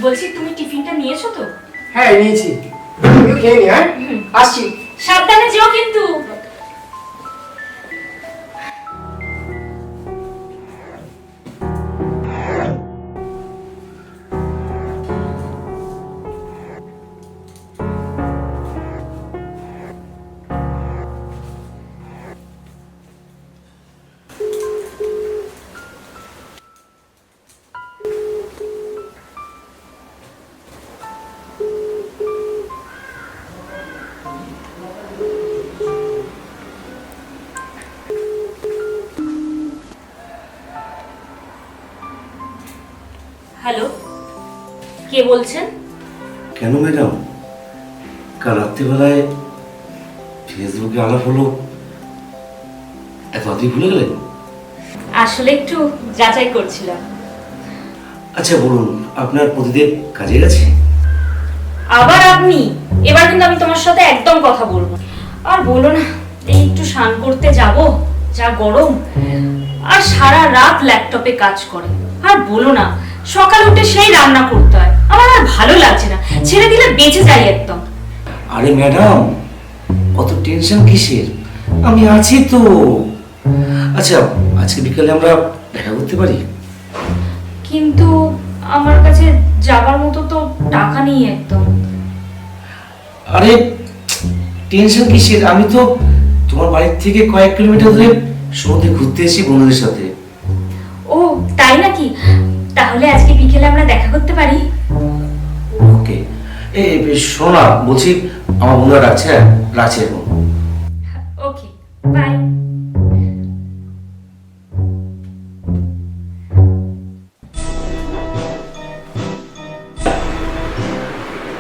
বলছি তুমি টিফিনটা নিয়েছো তো? হ্যাঁ নিয়েছি, তুমিও খেয়ে নি। হ্যাঁ আসছি। সাবধানে যেও কিন্তু। হ্যালো, কে বলছেন? কেন ম্যাডাম, কাল রাত্রিবেলায় ফেসবুকে আলাপ হলো, এত রাত্রি ভুলে গেলেন? আসলে একটু যাচাই করছিলাম। আচ্ছা বলুন, আপনার প্রতিদেব কাজে গেছে? আবার আপনি? এবার কিন্তু আমি তোমার সাথে একদম কথা বলবো। আর বলো না, এই একটু স্নান করতে যাব, যা গরম, আর সারা রাত ল্যাপটপে কাজ করে। আর বলো না, সকাল উঠে সেই রান্না করতে হয়, আমার আর ভালো লাগছে না, ছেড়ে দিলে বেঁচে যাই একদম। আরে ম্যাডাম, অত টেনশন কিসের, আমি আছি তো। আচ্ছা, আজকে বিকালে আমরা দেখা করতে পারি? কিন্তু আমার কাছে যাবার মতো তো টাকা নেই একদম। আরে টেনশন কিসের, আমি তো তোমার বাড়ির থেকে কয়েক কিলোমিটার দূরে সমুদ্রে ঘুরতে এসেছি বন্ধুদের সাথে। ও তাই নাকি? তাহলে আজকে বিকেলে আমরা দেখা করতে পারি? ওকে। শোনা, বলছি আমার বন্ধুরা ডাকছে, রাখছি এখন। ওকে, বাই।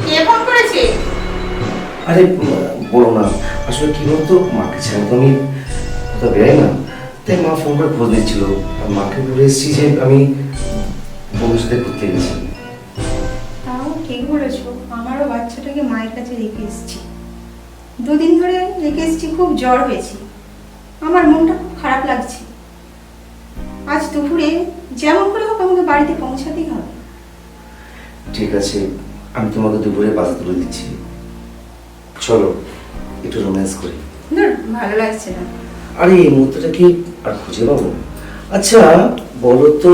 কে ফোন করেছে? আরে বলো না, আসলে কি বলতো, মাকে ছাড়া তো আমি কোথাও বেরাই না, তাই মা ফোন করে খোঁজ নিচ্ছিল। আর মাকে বলে এসেছি যে আমি বন্ধুর সাথে ঘুরতে গেছি। তাও ঠিক বলেছো, আমারও বাচ্চাটাকে মায়ের কাছে রেখে এসেছি। দুদিন ধরে রেখে এসেছি, খুব জ্বর হয়েছে, আমার মনটা খুব খারাপ লাগছে। আজ দুপুরে যেমন করে হোক আমাকে বাড়িতে পৌঁছাতেই হবে। ঠিক আছে, আমি তোমাকে দুপুরে বাসা তুলে দিচ্ছি, চলো একটু রোম্যান্স করি। ধুর, ভালো লাগছে না। আরে এই মুহূর্তটা কি আর খুঁজে পাবো? আচ্ছা বলো তো,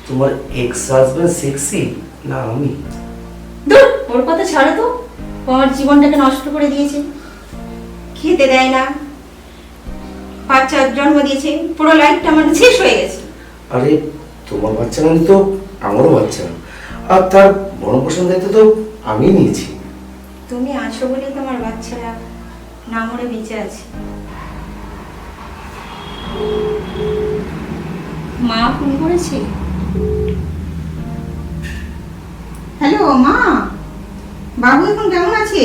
তোমার এক্স হাজবেন্ড সেক্সি না আমি? ধুর, ওর কথা ছাড়ো তো। ও আমার জীবনটাকে নষ্ট করে দিয়েছে, খেতে দেয় না, বাচ্চা জন্ম দিয়েছে, পুরো লাইফটা আমার শেষ হয়ে গেছে। আরে তোমার বাচ্চা মানে তো আমারও বাচ্চা, আর তার ভরণ পোষণ দায়িত্ব তো আমি নিয়েছি। তুমি আছো বলেই তোমার বাচ্চারা না মরে বেঁচে আছে। মা ফোন করেছে। হ্যালো মা, বাবু এখন কেমন আছে?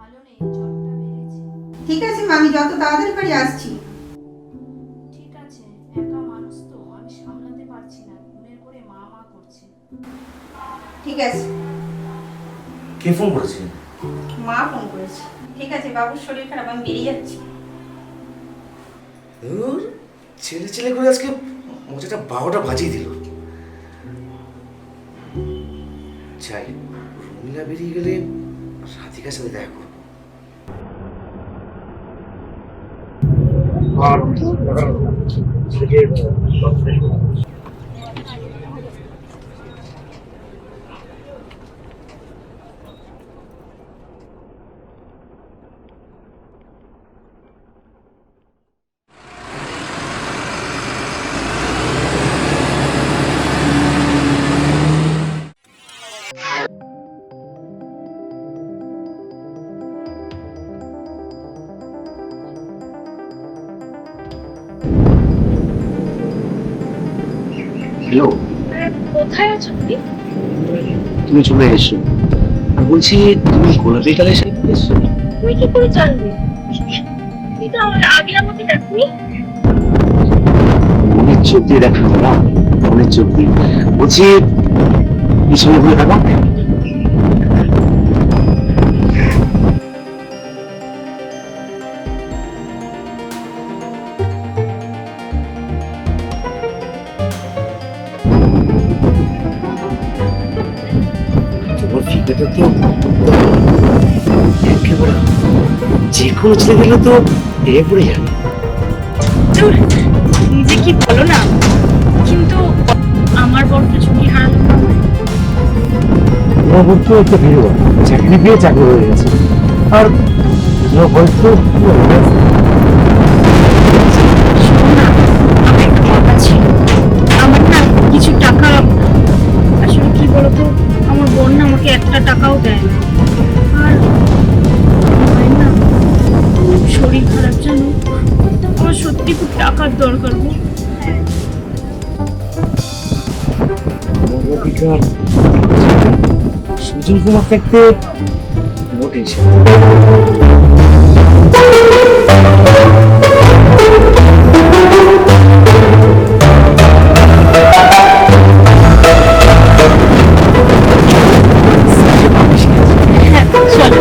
ভালো নেই, জ্বরটা বেড়েছে। ঠিক আছে মা, আমি যত তাড়াতাড়ি পারি আসছি। ঠিক আছে, একা মানুষ তো, আমি সামলাতে পারছি না, ঘুমের করে মা মা করছে। ঠিক আছে। কে ফোন করেছে? মা ফোন করেছে। ঠিক আছে, বাবুর শরীর খারাপ, আমি বেরিয়ে যাচ্ছি। ধুর, ছেলে ছেলে করে আজকে মজাটা 12টা বাজিয়ে দিল। যাই, রুমিলা বেরিয়ে গেলে রাধিকার সাথে দেখা করবো। হ্যালো, কোথায় আছো তুমি? তুমি চলে এসো। আর বলছি, তুমি গোলাপি কালের শাড়ি পরে এসছো? তুমি কি করে জানবে? তুমি তো আমার আগে আমাকে দেখনি। মনের চোখ দিয়ে দেখা না, মনের চোখ দিয়ে। বলছি, পিছনে ঘুরে থাকো। এটা তো একেবারে যে কোনো ছেলে গেলে তো এ পড়ে যাবে। ধুর, নিজে কি বলো না, কিন্তু আমার বড়টা ছুটি হারালো না। তোমার বলতো একটা ভিড় চাকরি পেয়ে চাকরি হয়ে গেছে, আর তোমার বলতো শোনো না, আমার একটা কথা ছিল। আমার না কিছু টাকা, আসলে কি বলতো, আমার বোন না আমাকে একটা টাকাও দেয় না। আর আমার না খুব শরীর খারাপ, জানো, আমার সত্যি খুব টাকার দরকার গো। সুজন কুমার থাকতে মোটেই হ্যাঁ, চলো।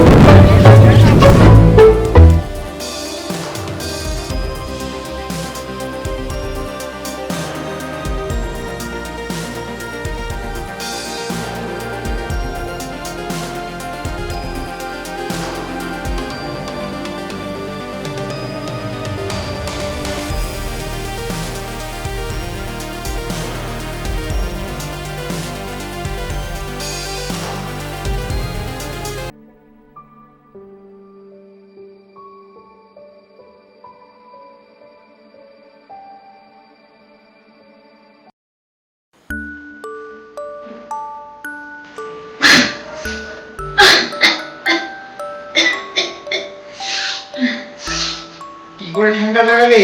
কি করে ঠান্ডা লাগালে?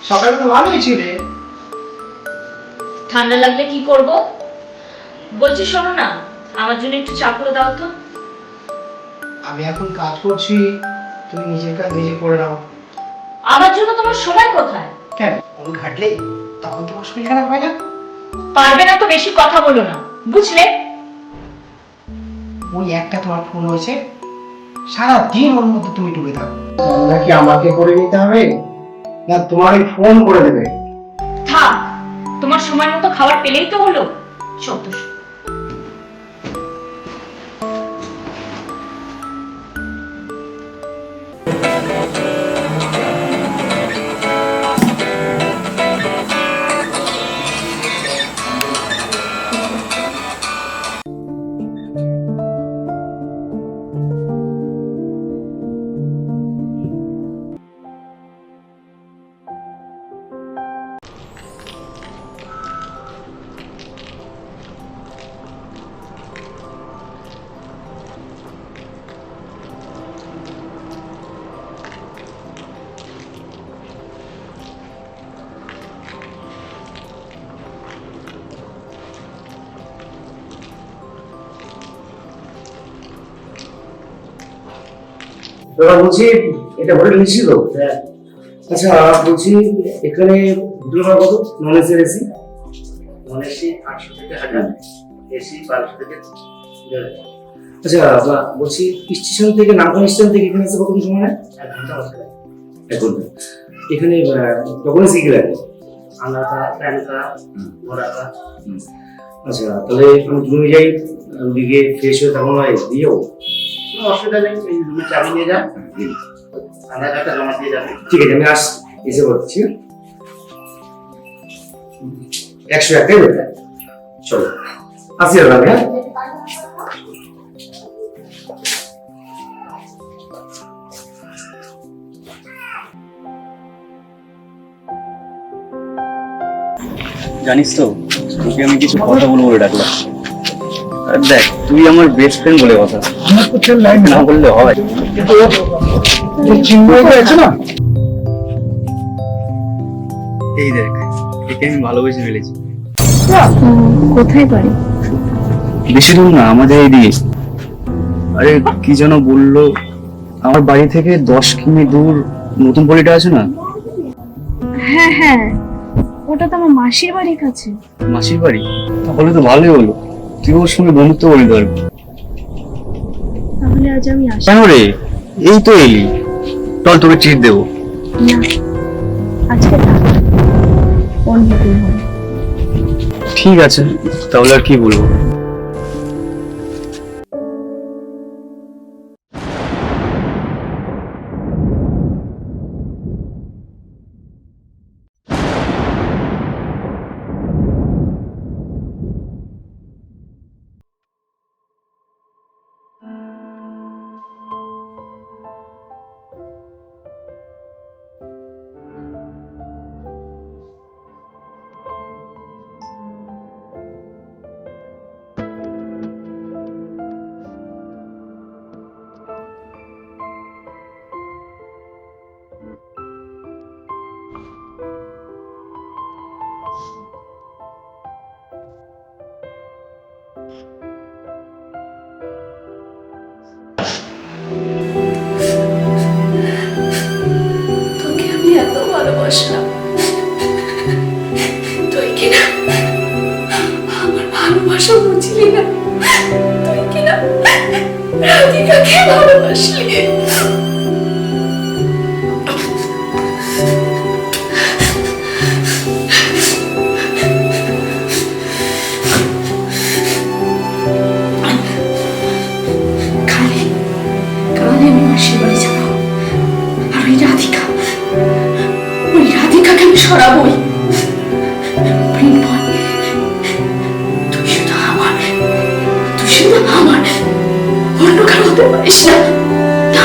সকালে তো ভালোই ছিলে। ঠান্ডা লাগলে কি করব? বলছি শোনো না, আমার জন্য একটু চা করে দাও তো। আমি এখন কাজ করছি, তুমি নিজের কাজ নিজে করে নাও। আমার জন্য তোমার সময় কোথায়? কেন ফোন ঘাটলে তখন তোমার শরীর খারাপ হয় না? পারবে না তো বেশি কথা বলো না, বুঝলে? ওই একটা তোমার ফোন হয়েছে, সারাদিন ওর মধ্যে তুমি ডুবে থাকো। নাকি আমাকে করে নিতে হবে, না তোমার ফোন করে দেবে? থাক, তোমার সময় মতো খাবার পেলেই তো হলো। সত্য। দাদা বলছি, এটা হোটেল নিশ্চিত তো? আচ্ছা বলছি, এখানে হোটেল ভাড়া কত? Non AC AC? Non AC 800 থেকে 1000, এসি 1200 থেকে 1000। আচ্ছা বলছি, স্টেশন থেকে নামখানা স্টেশন থেকে এখানে আসতে কতক্ষণ সময় নেয়? 1 ঘন্টা বসে যায়। এক ঘন্টা। এখানে ডকুমেন্টস কি লাগে? Aadhaar card, PAN card, voter card. আচ্ছা তাহলে আমি রুমে যাই, ওদিকে ফ্রেশ হয়ে তখন দিয়েও। কোনো অসুবিধা নেই, এই রুমে চাবি নিয়ে যান, আধার কার্ডটা জমা দিয়ে যাবেন। ঠিক আছে, আমি এসে করছি। 101 তাই বেটা? চলো আসি দাদা, হ্যাঁ? জানিস তো, তোকে আমি কিছু কথা বলবো বলে ডাকলাম। আর দেখ, তুই আমার বেস্ট ফ্রেন্ড বলে কথা, আমার তো চল লাইন না বললে হয়। চিন্ময় আছে না? এই দেখ, একে আমি ভালোবেসে ফেলেছি। কোথায় বাড়ি? বেশি দূর না, আমাদের এইদিকে। আরে কি যেন বললো, আমার বাড়ি থেকে 10 কিমি দূর নতুন পল্লীটা আছে না? হ্যাঁ হ্যাঁ, ওটা তো আমার মাসির বাড়ির কাছে। মাসির বাড়ি? তাহলে তো ভালোই হলো, তুই ওর সঙ্গে বন্ধুত্ব করে পারবি। তাহলে আজ আমি আসি। কেন রে, এই তো এলি, চল তোকে ট্রিট দেবো। না, আজকে থাক, অন্য দিন হবে। ঠিক আছে, তাহলে আর কি বলবো। ভালোবাসলাম, তুই কিনা আমার ভালোবাসা বুঝলি না, তুই কিনা রাধিকাকে ভালোবাসলি। কালে কালে আমি মাসির বাড়ি যাবো, আর ওই রাধিকাকে আমি সরাবই। মৃন্ময়, তুই শুধু আমার, অন্য কারো হতে পারিস না। না,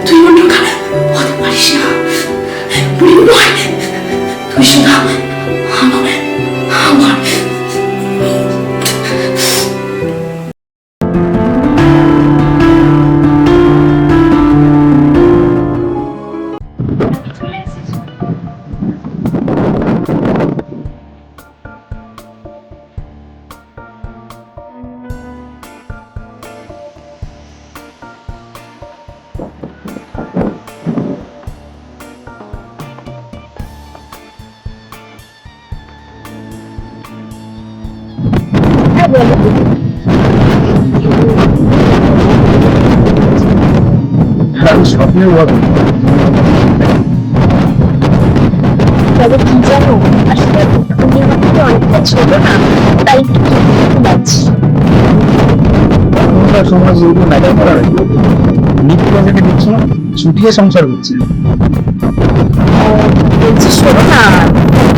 তুই অন্য কারো হতে পারিস না। মৃন্ময়, তুই শুধু আমার। স্বপ্নের বদল তবে কি জানো, আসলে তুমি আমার থেকে অনেকটা ছোট না, তাই একটু কি লাগছে। এখনকার সমাজ ওগুলো ম্যাটার করার নিত্য বাজারে দেখছো না, ছুটিয়ে সংসার করছে। বলছি শোনো না,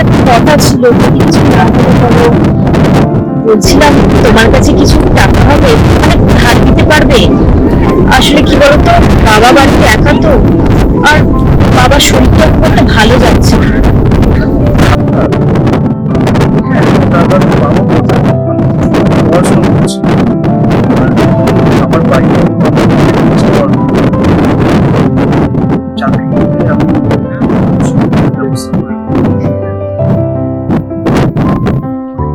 একটা কথা ছিল, যদি কিছু না হলে বলো। বলছিলাম তোমার কাছে কিছু টাকা হবে, মানে ধার দিতে পারবে? আসলে কি বলতো, বাবা বাড়িতে একা তো, আর বাবার শরীরটা খুব একটা ভালো যাচ্ছে না। তারপর বাবা পড়াশোনা করছে, আমার বাড়িতে চাকরি করতে ব্যবস্থা করে।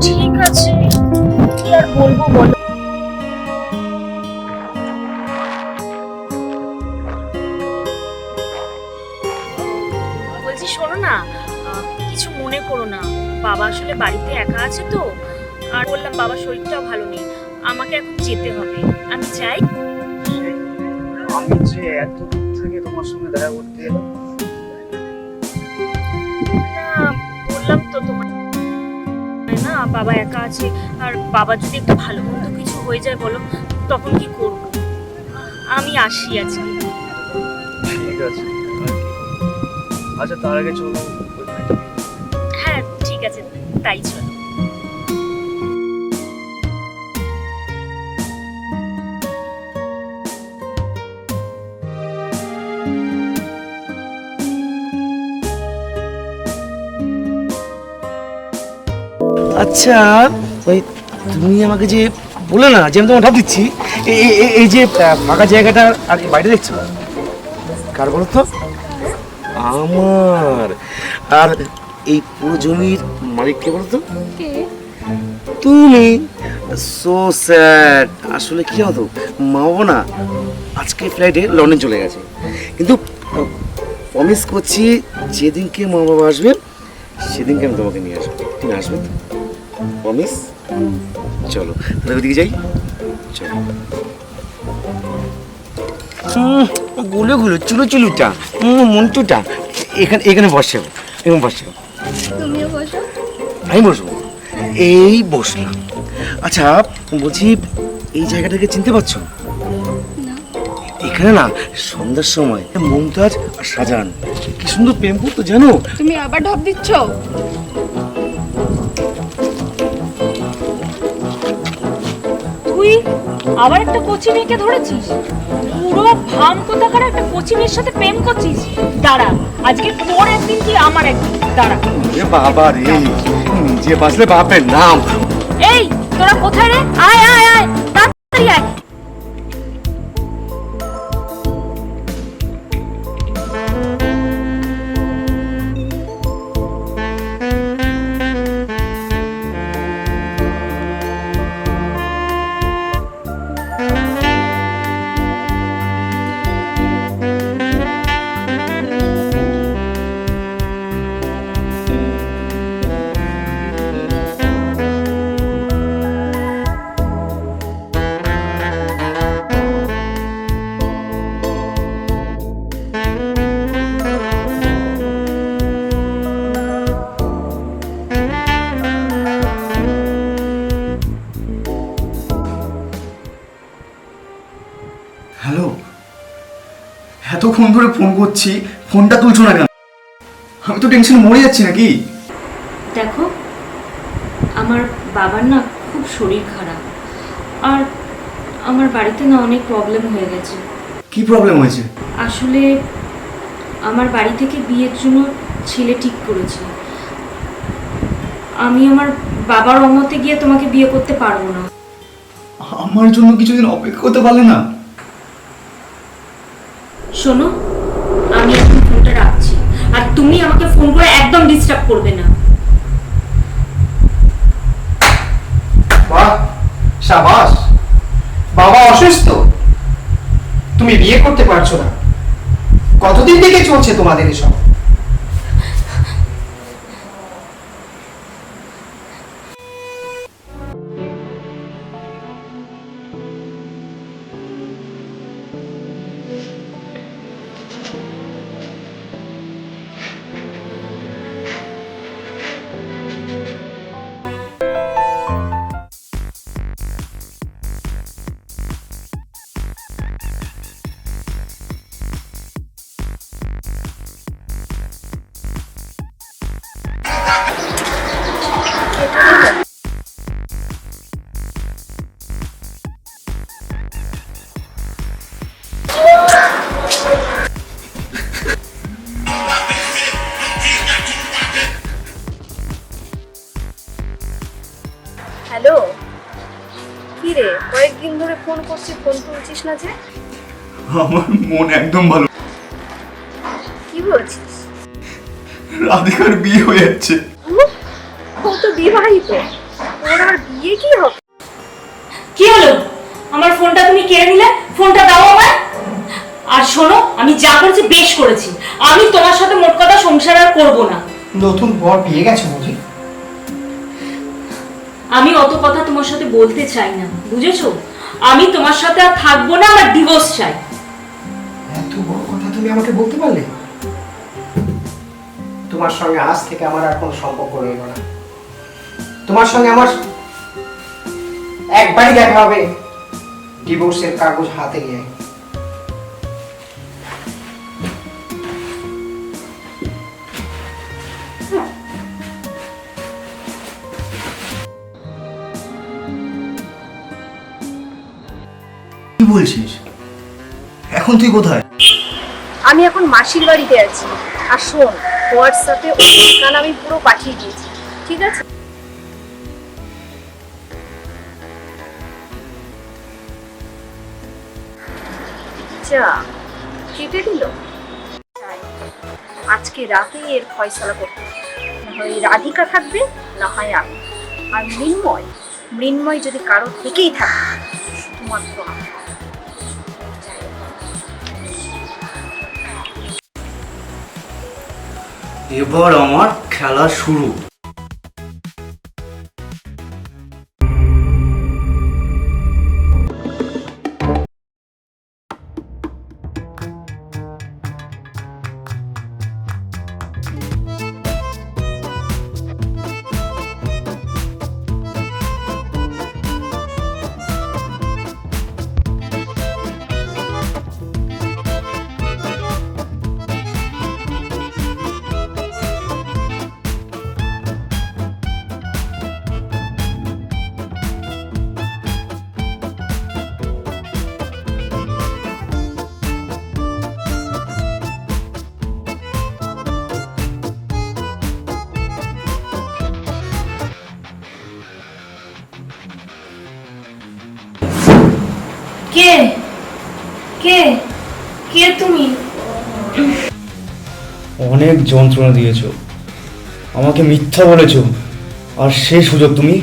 ঠিক আছে, কি আর বলবো বলো। বলছি শোনো না, কিছু মনে করো না, বাবা আসলে বাড়িতে একা আছে তো, আর বললাম বাবার শরীরটাও ভালো নেই, আমাকে এখন যেতে হবে, আমি চাই। আমি যে এত দূর থেকে তোমার সঙ্গে দেখা করতে এলাম। না, বললাম তো তোমার না, বাবা একা আছে, আর বাবা যদি একটু ভালো মন্দ কিছু হয়ে যায় বলো, তখন কি করব? আমি আসি আজকে। ঠিক আছে, আচ্ছা তার আগে চলো ওইখানে গিয়ে। হ্যাঁ ঠিক আছে, তাই চলো। আচ্ছা ওই তুমি আমাকে যে বলে না যে আমি তোমার ঢাপ দিচ্ছি, এই যে ফাঁকা জায়গাটা আর বাইরে দেখছো, কার বলো তো? আমার। আর এই পুরো জমির মালিক কে বলো তো? তুমি। So sad. আসলে কি হতো, মা বাবা না আজকে ফ্লাইটে লন্ডন চলে গেছে, কিন্তু প্রমিস করছি যেদিনকে মা বাবা আসবে সেদিনকে আমি তোমাকে নিয়ে আসবো। তুমি আসবে তো? প্রমিস? চলো তাহলে ওইদিকে যাই, চলো। গুলো গুলো চুলো চুলুটা মন্টুটা এখানে এখানে বসে, এখানে বসে। তুমিও বসো। আমি বসবো, এই বসলাম। আচ্ছা বলছি, এই জায়গাটাকে চিনতে পারছো? এখানে না সন্ধ্যার সময় মমতাজ আর শাহজাহান কি সুন্দর প্রেম করতো জানো? তুমি আবার ঢপ দিচ্ছ? তুই আবার একটা কোচি মেয়েকে ধরেছিস? পুরো ভাম কোথাকার একটা কোচি মেয়ের সাথে প্রেম করছিস? দাঁড়া, আজকে তোর একদিন কি আমার একদিন, দাঁড়া। বাবা রে, নিজে বাঁচলে বাপের নাম। এই তোরা কোথায় রে? আয় আয় আয়, তাড়াতাড়ি আয়। কতক্ষণ ধরে ফোন করছি, ফোনটা তুলছো না কেন? আমি তো টেনশন মরে যাচ্ছি নাকি? দেখো, আমার বাবার না খুব শরীর খারাপ, আর আমার বাড়িতে না অনেক প্রবলেম হয়ে গেছে। কি প্রবলেম হয়েছে? আসলে আমার বাড়ি থেকে বিয়ের জন্য ছেলে ঠিক করেছে। আমি আমার বাবার অমতে গিয়ে তোমাকে বিয়ে করতে পারবো না। আমার জন্য কিছুদিন অপেক্ষা করতে পারলে না? শোনো, আমি এখন ফোনটা রাখছি, আর তুমি আমাকে ফোন করে একদম ডিস্টার্ব করবে না। বাহ, সাবাস। বাবা অসুস্থ, তুমি বিয়ে করতে পারছো না? কতদিন থেকে চলছে তোমাদের এসব? হ্যালো, কি রে, কয়েকদিন ধরে ফোন করছি, ফোন তুলছিস না যে? আমার মন একদম ভালো। কি বলছিস? রাধিকার বিয়ে হয়ে যাচ্ছে। ও তো বিবাহিত, ওর আর বিয়ে কি হবে? কি হলো? আমার ফোনটা তুমি কেড়ে নিলে? ফোনটা দাও আমায়। আর শোনো, আমি যা করেছি বেশ করেছি। আমি তোমার সাথে মোট কথা সংসার আর করবো না। নতুন বর পেয়ে গেছো বুঝি? আমি অত কথা তোমার সাথে বলতে চাই না, বুঝেছো? আমি তোমার সাথে আর থাকবো না, আমার ডিভোর্স চাই। এত বড় কথা তুমি আমাকে বলতে পারলে? তোমার সঙ্গে আজ থেকে আমার আর কোনো সম্পর্ক রইল না। তোমার সঙ্গে আমার একবারই দেখা হবে ডিভোর্সের কাগজ হাতে নিয়ে। কি বলছিস? এখন তুই কোথায়? আমি এখন মাসির বাড়িতে আছি। আর শোন, হোয়াটসঅ্যাপে ওর ঠিকানা আমি পুরো পাঠিয়ে দিয়েছি, ঠিক আছে? যা, কেটে দিল। আজকে রাতেই এর ফয়সালা করতে হবে। না হয় রাধিকা থাকবে, না হয় আমি। আর মৃন্ময় যদি কারো থেকেই থাকে, শুধুমাত্র আমি। এবার আমার খেলা শুরু। কে কে কে তুমি? অনেক যন্ত্রণা দিয়েছো, আমাকে মিথ্যা বলেছো, আর সেই সুযোগ তুমি